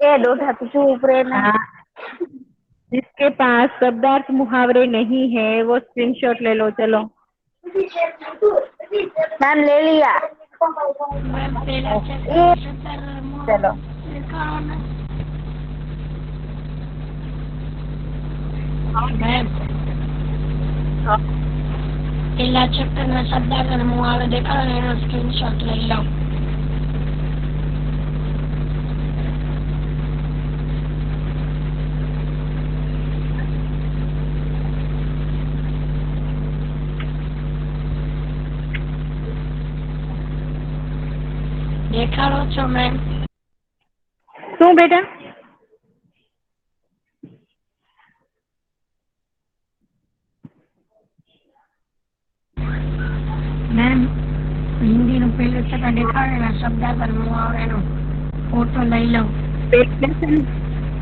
ए लोटा तो चुप रहे ना। हाँ, जिसके पास शब्दार्थ मुहावरे नहीं है वो स्क्रीनशॉट ले लो। चलो मैम ले लिया। मैम पहला चैप्टर ये में शब्दार्थ चलो मुहावरे लिखा हो ना। मैम हाँ, पहला चैप्टर में शब्दार्थ मुहावरे देखा हो ना, स्क्रीनशॉट ले लो। દેખાડો છો મેમ? શું બેટા? મેમ હિન્દીનું પહેલું ચેપ્ટર દેખાડેલા શબ્દાર્થ મુહાવરેનો ફોટો લઈ લઉં.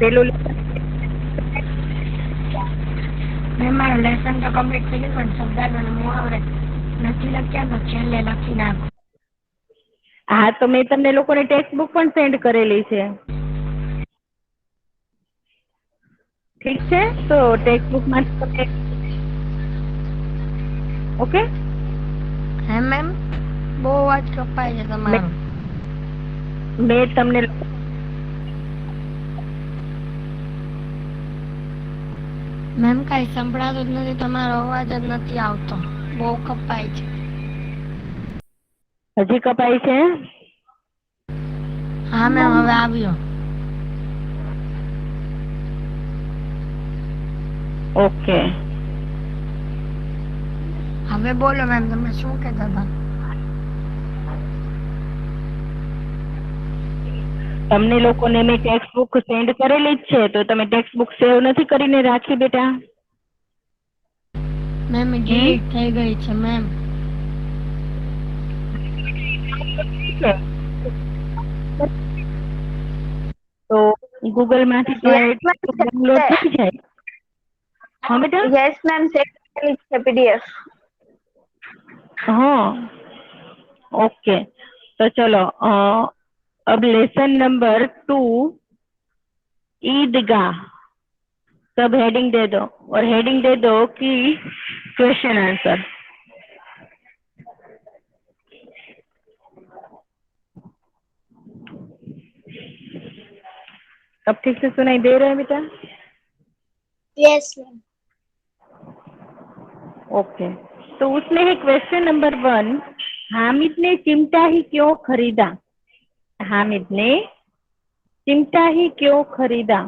પેલું લેસન મેમ મારું લેસન તો કમ્પ્લીટ થઈ ગયું, પણ શબ્દાર્થ અને મુહાવરે નથી લખ્યા તો છેલ્લે લખી નાખો. હા, તો મેં તમને લોકોને ટેક્સ્ટ બુક પણ સેન્ડ કરેલી છે. ઠીક છે, તો ટેક્સ્ટ બુક માં તમે ઓકે. હે મેમ બહુ અવાજ કપાય છે તમારો. મેં તમને મેમ કાંઈ સંભળાતું જ નથી, તમારો અવાજ જ નથી આવતો, બહુ કપાય છે. હજી કપાય છે? હા મેમ હવે આવ્યો. ઓકે, હવે બોલો મેમ, તમે શું કહેતા હતા? તમને લોકોને મેં ટેક્સ્ટ બુક સેન્ડ કરેલી જ છે, તો તમે ટેક્સ્ટ બુક સેવ નથી કરીને રાખી બેટા? મેમ ડિલીટ થઈ ગઈ છે મેમ. તો ગૂગલ માંથી ડાઉનલોડ થઈ જાય. हाँ बेटा? यस मैम सेंड करेली છે पीडीएफ। हाँ, ओके, तो चलो अब लेसन नंबर 2 ईदगाह सब हेडिंग दे दो, और हेडिंग दे दो कि क्वेश्चन आंसर। अब ठीक से सुनाई दे रहा है बेटा? Yes ma'am. ओके, तो उसमें है क्वेश्चन नंबर 1, हामिद ने चिमटा ही क्यों खरीदा? हामिद ने चिमटा ही क्यों खरीदा?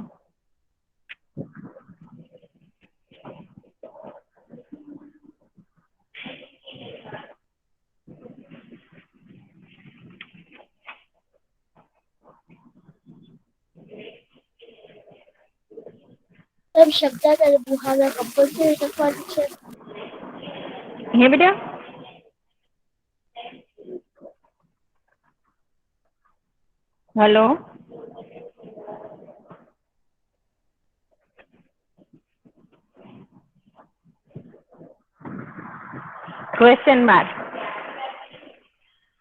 सब शब्दार्थ અને મુહાવરા કમ્પલસરી લખવાનું છે? है बेटा? Hello, question mark.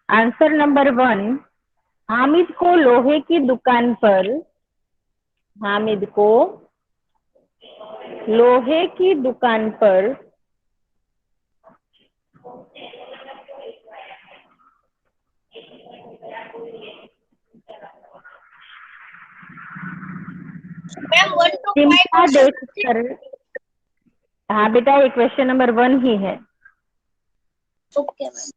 Answer number 1, Hamid को लोहे की दुकान पर, हामिद को लोहे की दुकान पर मैम 1 to 5 चिमटा क्वेश्चन देखकर, हाँ बेटा ये क्वेश्चन नंबर 1 ही है। Okay ma'am.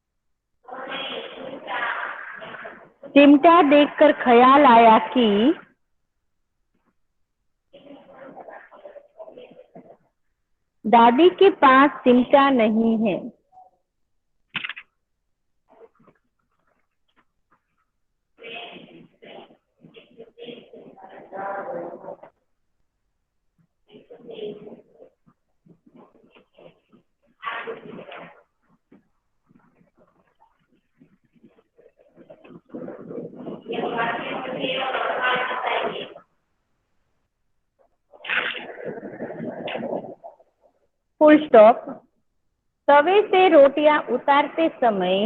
चिमटा देखकर ख्याल आया कि दादी के पास चिमटा नहीं है। Full stop. तवे से रोटियां उतारते समय,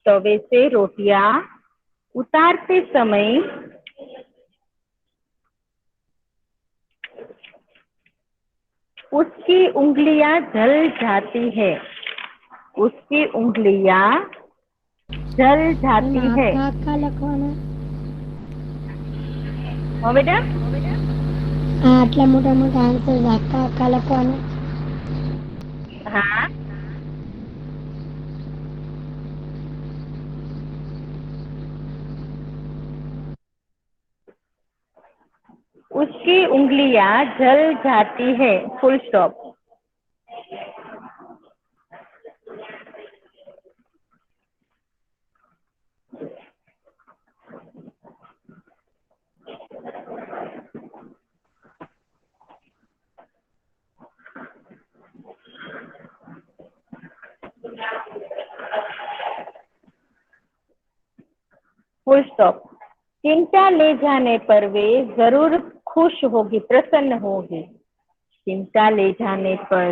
तवे से रोटियां उतारते समय उसकी उंगलियां जल जाती है। उसकी उंगलियां जल जाती है। આખા લખવાના हाँ बेटा, આટલા મોટા મોટા આન્સર આખા લખવાના हाँ उसकी उंगलियां जल जाती है, फुल स्टॉप। Full stop. चिमटा ले जाने पर वे जरूर खुश होगी, प्रसन्न होगी। चिमटा ले जाने पर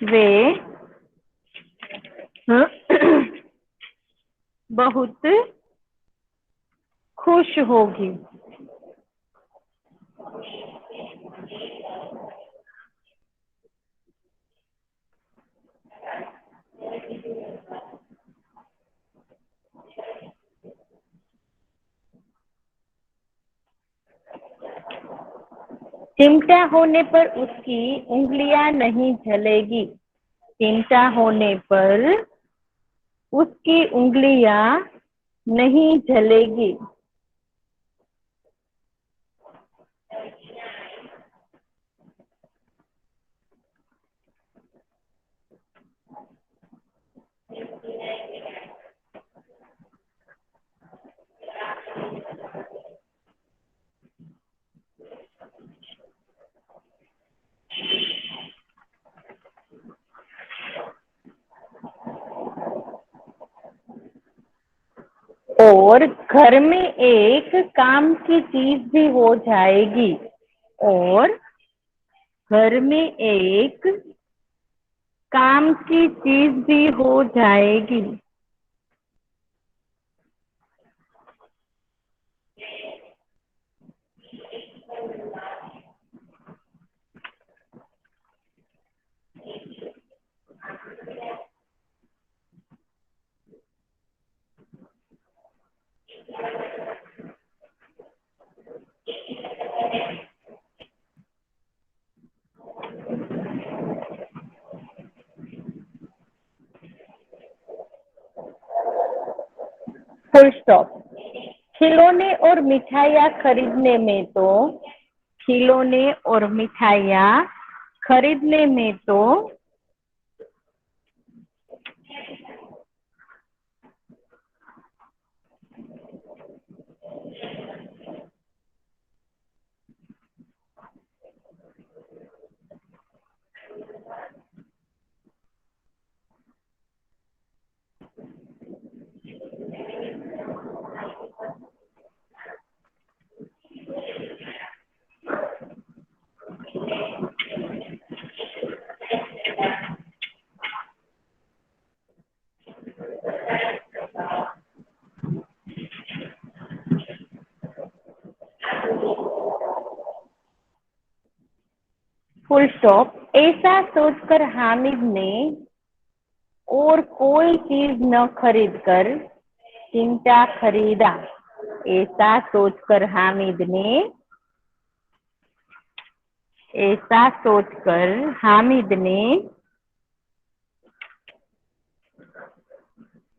वे बहुत खुश होगी। चिमटा होने पर उसकी उंगलियां नहीं जलेगी। चिमटा होने पर उसकी उंगलियां नहीं जलेगी। और घर में एक काम की चीज भी हो जाएगी। और घर में एक काम की चीज भी हो जाएगी। Full stop. खिलौने और मिठाइयाँ खरीदने में तो खिलौने और मिठाइयाँ खरीदने में तो फुल स्टॉप। ऐसा सोचकर हामिद ने और कोई चीज न खरीदकर चिमटा खरीदा। ऐसा सोचकर हामिद ने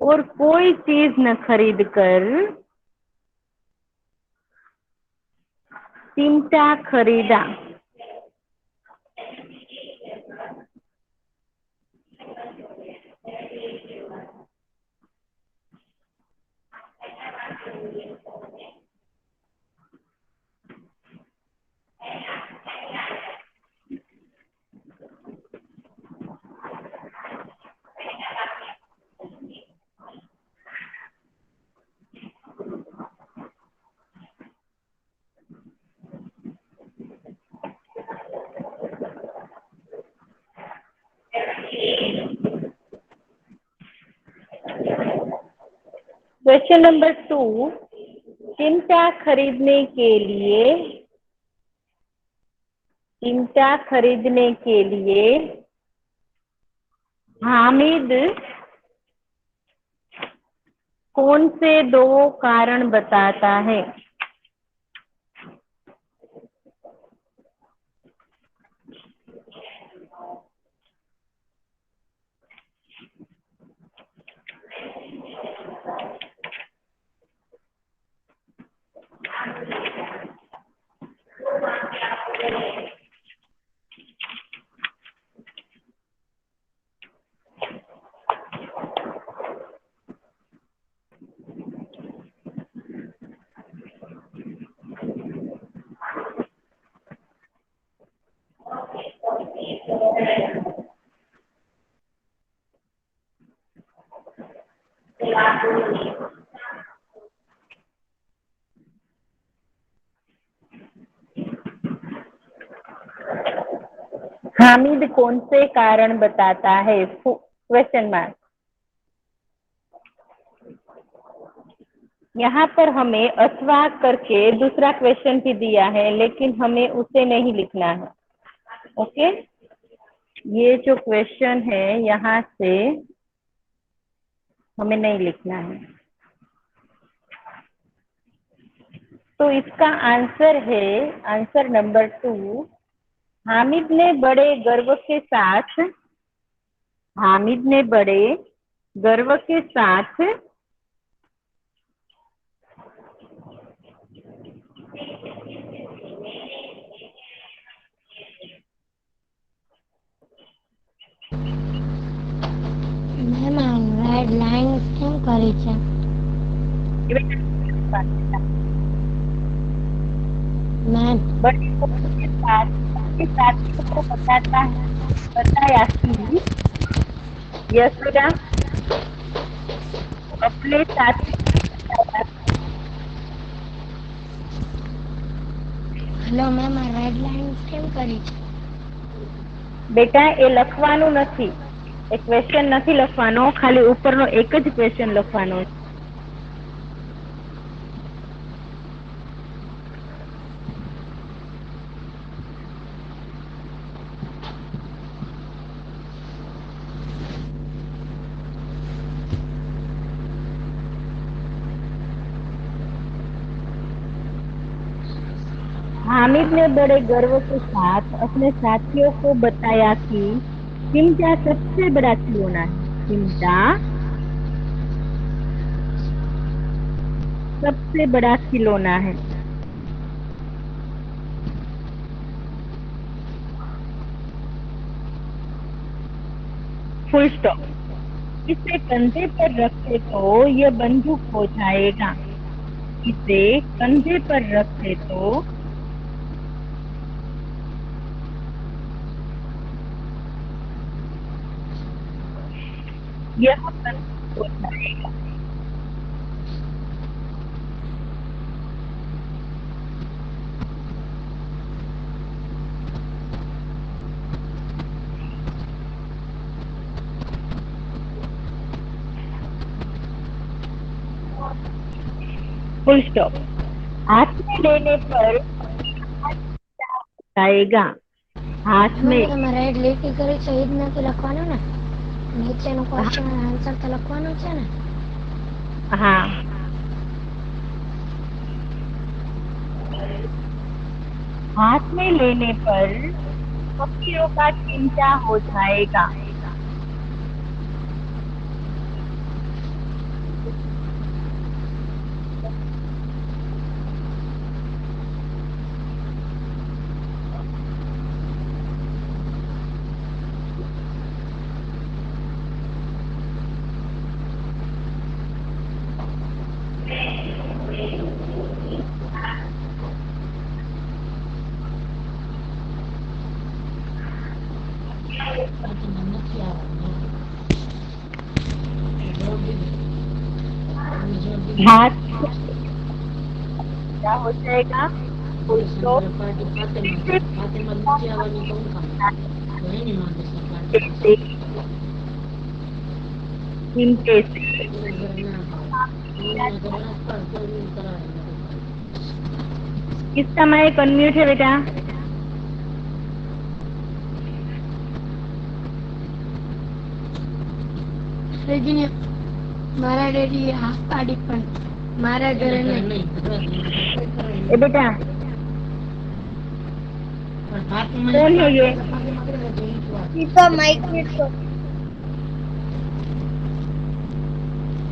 और कोई चीज न खरीदकर चिमटा खरीदा। क्वेश्चन नंबर 2, चिमटा खरीदने के लिए चिमटा खरीदने के लिए हामिद कौन से दो कारण बताता है? हामिद कौन से कारण बताता है? Question mark. यहाँ पर हमें अथवा करके दूसरा क्वेश्चन भी दिया है, लेकिन हमें उसे नहीं लिखना है। ओके, ये जो क्वेश्चन है यहाँ से हमें नहीं लिखना है। तो इसका आंसर है, आंसर नंबर 2, हामिद ने बड़े गर्व के साथ, हामिद ने बड़े गर्व के साथ મેમ રેડ લાઈન કેમ કરી છે? मैम बड़े गर्व के साथ अपने साथियों को बताया कि यशोदा अपने साथी को बताया। હેલો મેમ આ રેડ લાઈન કેમ કરી છે? બેટા એ લખવાનું નથી, એ ક્વેશ્ચન નથી લખવાનો, ખાલી ઉપરનો એક જ ક્વેશ્ચન લખવાનો છે. हामिद ने बड़े गर्व के साथ अपने साथियों को बताया कि चिमटा सबसे बड़ा खिलौना है, चिमटा सबसे बड़ा खिलौना है. Full stop. इसे कंधे पर रखे तो यह बंदूक हो जाएगा. इसे कंधे पर रखे तो यह बंदूक हो जाएगा. Full stop. हाथ में लेने पर जाएगा. हाथ में તમે રેડ લીટી કરી છે એ જ નથી લખવાનું ને? નીચેનો ક્વેશ્ચન આન્સર તો લખવાનું છે ને? हाँ, हाथ में लेने पर फकीरों का चिमटा हो जाएगा. हाथ क्या हो जाएगा? Full stop. चिमटे से किसका माइक अनम्यूट है बेटा? लेकिन मारा डैडी हाफ पाड़ी पण मारा घरे नहीं। ए बेटा कौन है ये? दीपा माइक म्यूट कर।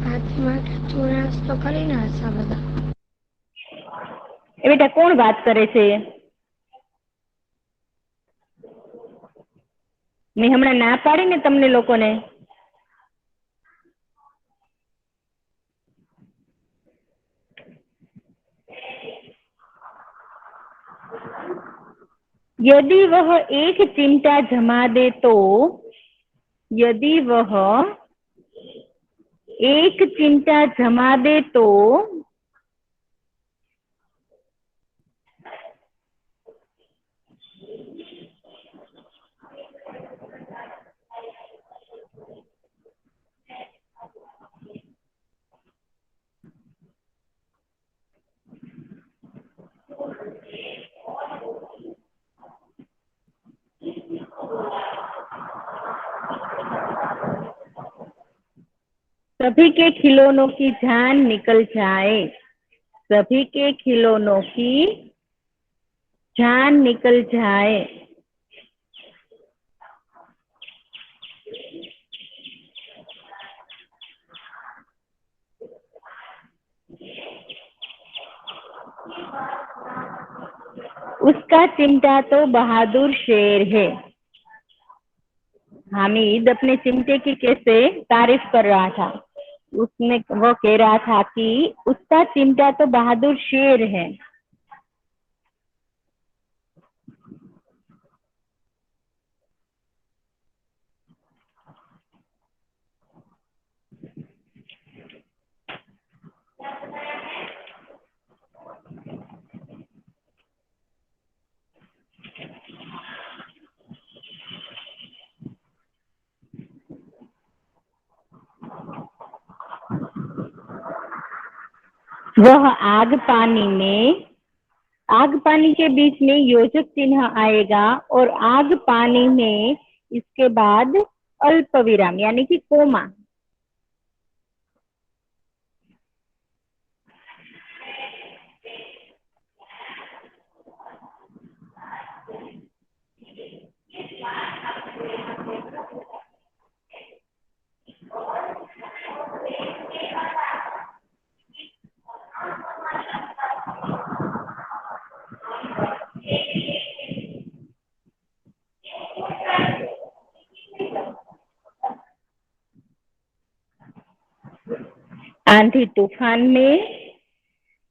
हाथी में चूरस तो खरी ना ऐसा बता। ए बेटा कौन बात करे छे? मैं हमणा ना पाड़ी ने तमने लोकोने। यदि वह एक चिमटा जमा दे तो, यदि वह एक चिमटा जमा दे तो सभी के खिलौनों की जान निकल जाए, सभी के खिलौनों की जान निकल जाए। उसका चिमटा तो बहादुर शेर है। हामिद अपने चिमटे की कैसे तारीफ कर रहा था। उसने वो कह रहा था कि उसका चिमटा तो बहादुर शेर है। वह आग पानी के बीच में योजक चिन्ह आएगा और आग पानी में इसके बाद अल्प विराम यानी कि कोमा। आंधी तूफान में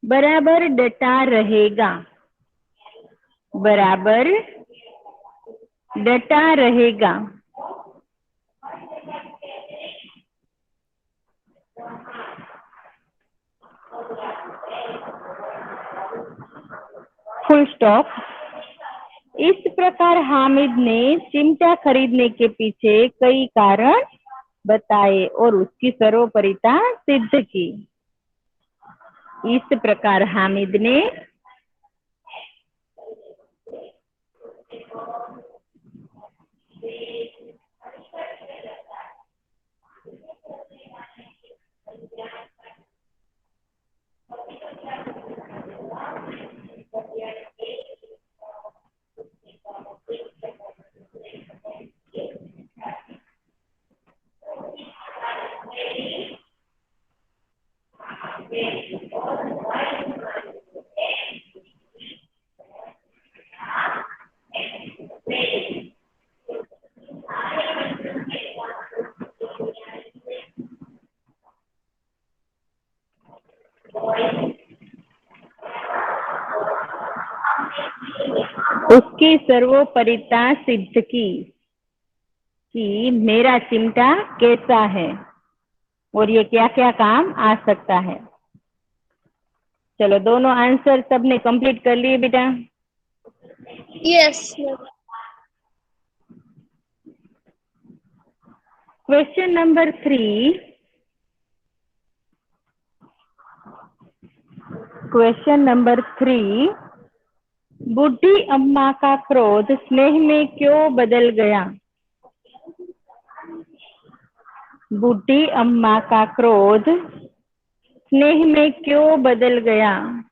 बराबर डटा रहेगा, बराबर डटा रहेगा। Full stop. इस प्रकार हामिद ने चिमटा खरीदने के पीछे कई कारण बताए और उसकी सर्वोपरिता सिद्ध की। इस प्रकार हामिद ने उसकी सर्वोपरिता सिद्ध की कि मेरा चिमटा कैसा है और ये क्या क्या काम आ सकता है। चलो दोनों आंसर सबने कंप्लीट कर लिए बेटा? Yes. Question number 3। Question number 3, बूढ़ी अम्मा का क्रोध स्नेह में क्यों बदल गया? बूढ़ी अम्मा का क्रोध स्नेह में क्यों बदल गया?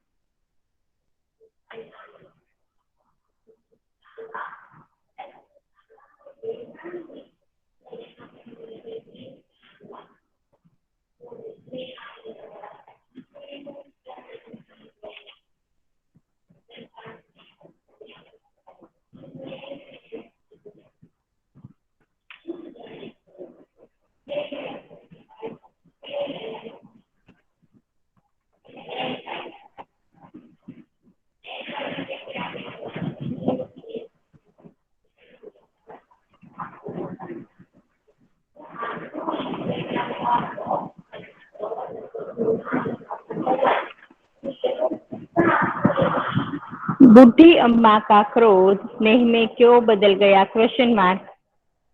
बूढ़ी अम्मा का क्रोध स्नेह में क्यों बदल गया? Question mark.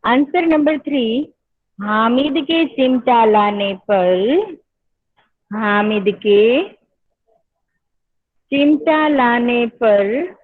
Answer number 3, Hamid के चिमटा लाने पर, हामिद के चिमटा लाने पर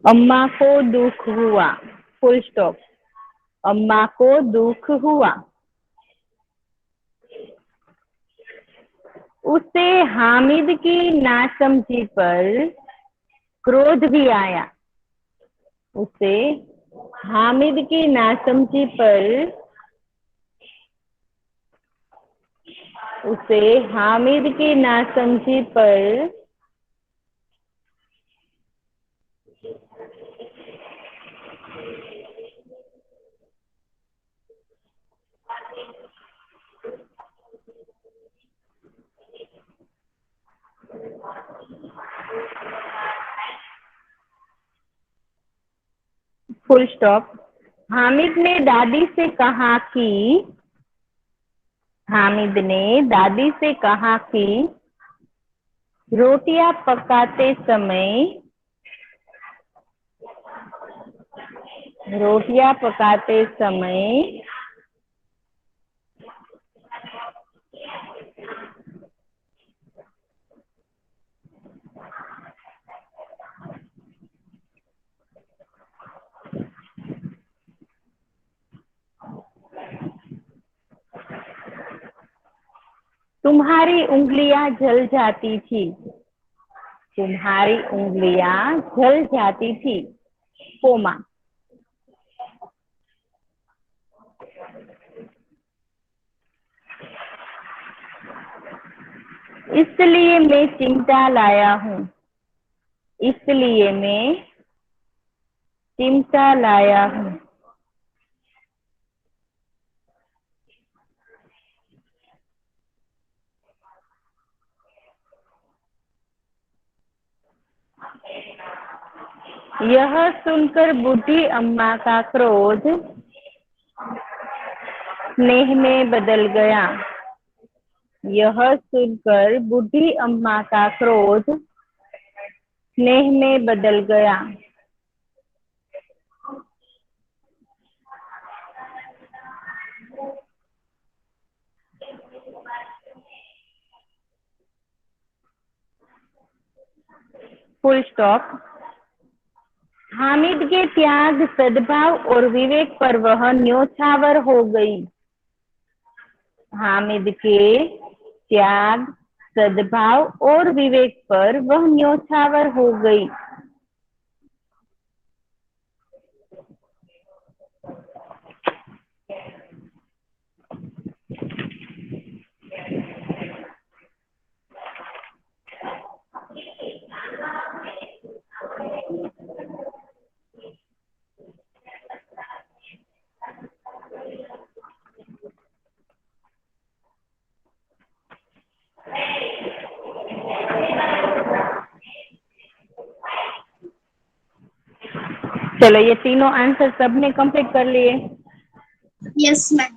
अम्मा को दुख हुआ। Full stop. अम्मा को दुख हुआ। उसे हामिद की नासमझी पर क्रोध भी आया। उसे हामिद की नासमझी पर, उसे हामिद की नासमझी पर फुल स्टॉप। हामिद ने दादी से कहा कि, हामिद ने दादी से कहा कि रोटियां पकाते समय, रोटियां पकाते समय तुम्हारी उंगलियां जल जाती थी। तुम्हारी उंगलियां जल जाती थी। कोमा। इसलिए मैं चिमटा लाया हूँ। इसलिए मैं चिमटा लाया हूँ। यह सुनकर बूढ़ी अम्मा का क्रोध स्नेह में बदल गया। यह सुनकर बूढ़ी अम्मा का क्रोध स्नेह में बदल गया। Full stop. हामिद के त्याग, सद्भाव और विवेक पर वह न्योछावर हो गई। हामिद के त्याग, सद्भाव और विवेक पर वह न्योछावर हो गई। चलो, ये तीनों आंसर सबने कंप्लीट कर लिए। Yes ma'am.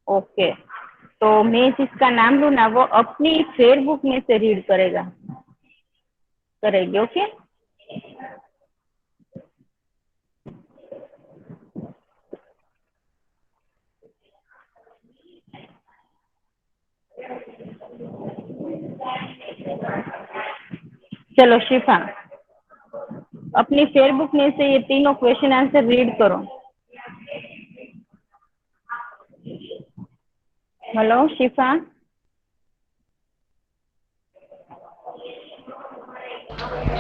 ओके, तो मैं जिसका नाम लूँ ना वो अपनी फेयर बुक में से रीड करेगी। ओके, चलो शिफा, अपनी फेयर बुक में से ये तीनों क्वेश्चन आंसर रीड करो। हेलो शिफा,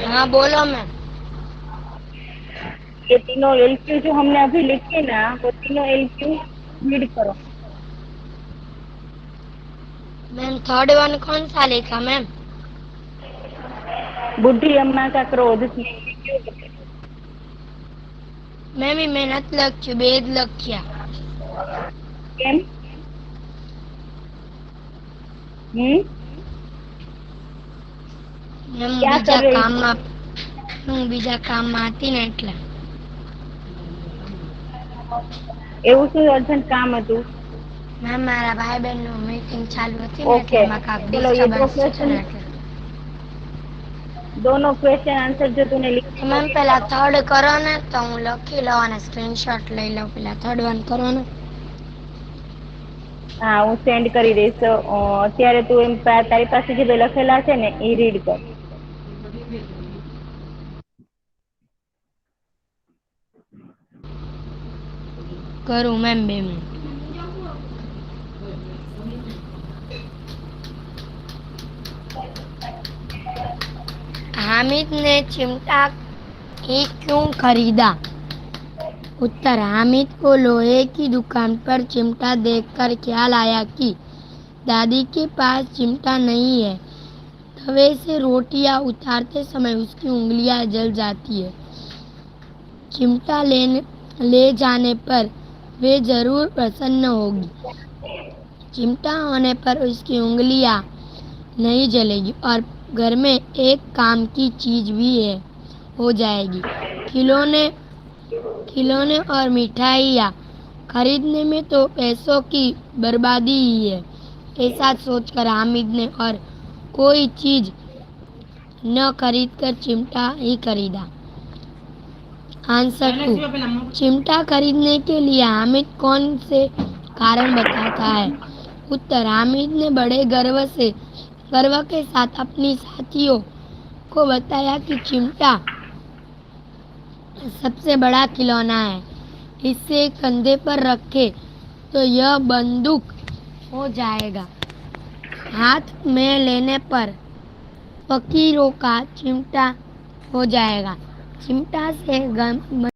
हाँ बोलो मैम। ये तीनों एलक्यू जो हमने अभी लिखे ना वो तीनों एलक्यू रीड करो। मैम थर्ड वन कौन सा लिखा मैम? बुद्धि अम्मा का क्रोध में क्यों बने? मैम ये मेहनत लक्ष्य भेद लक्ष्य કેમ? हम्म, મેમ क्या બીજા कर रही थी? કામમાં હું બીજા કામમાં હતી ને એટલે એવું શું અર્જન્ટ કામ હતું? મેમ મારા ભાઈ બહેન નું મીટિંગ ચાલુ હતી ને એટલે ओके, એમાં કાંક चलो ये दो ડિસ્ટર્બન્સ છે क्वेश्चन, ને એટલે दोनों क्वेश्चन आंसर जो तूने તો लिखे वो મેમ read પેલા करो। થર્ડ કરો ને તો હું લખી લઉં અને સ્ક્રીનશોટ લઈ લઉં. પેલા થર્ડ વન કરો ને. હા હું સેન્ડ કરી દઈશ. અત્યારે તું એમ તારી પાસે જે બે લખેલા છે ને એ રીડ કર. કરું મેમ 2 મિનિટ. हामिद ने चिमटा ही क्यों खरीदा? उत्तर, हामिद को लोहे की दुकान पर चिमटा देखकर ख्याल आया कि दादी के पास चिमटा नहीं है। तवे से रोटियां उतारते समय उसकी उंगलियां जल जाती है। चिमटा ले जाने पर वे जरूर प्रसन्न होगी। चिमटा होने पर उसकी उंगलियां नहीं जलेगी और घर में एक काम की चीज भी है हो जाएगी। खिलौने खिलौने और मिठाइयाँ खरीदने में तो पैसों की बर्बादी ही है। ऐसा सोचकर हामिद ने और कोई चीज न खरीदकर चिमटा ही खरीदा। आंसर 2, चिमटा खरीदने के लिए हामिद कौन से कारण बताता है? उत्तर, हामिद ने बड़े गर्व के साथ अपनी साथियों को बताया कि चिमटा सबसे बड़ा खिलौना है। इसे कंधे पर रखे तो यह बंदूक हो जाएगा। हाथ में लेने पर फकीरों का चिमटा हो जाएगा। चिमटा से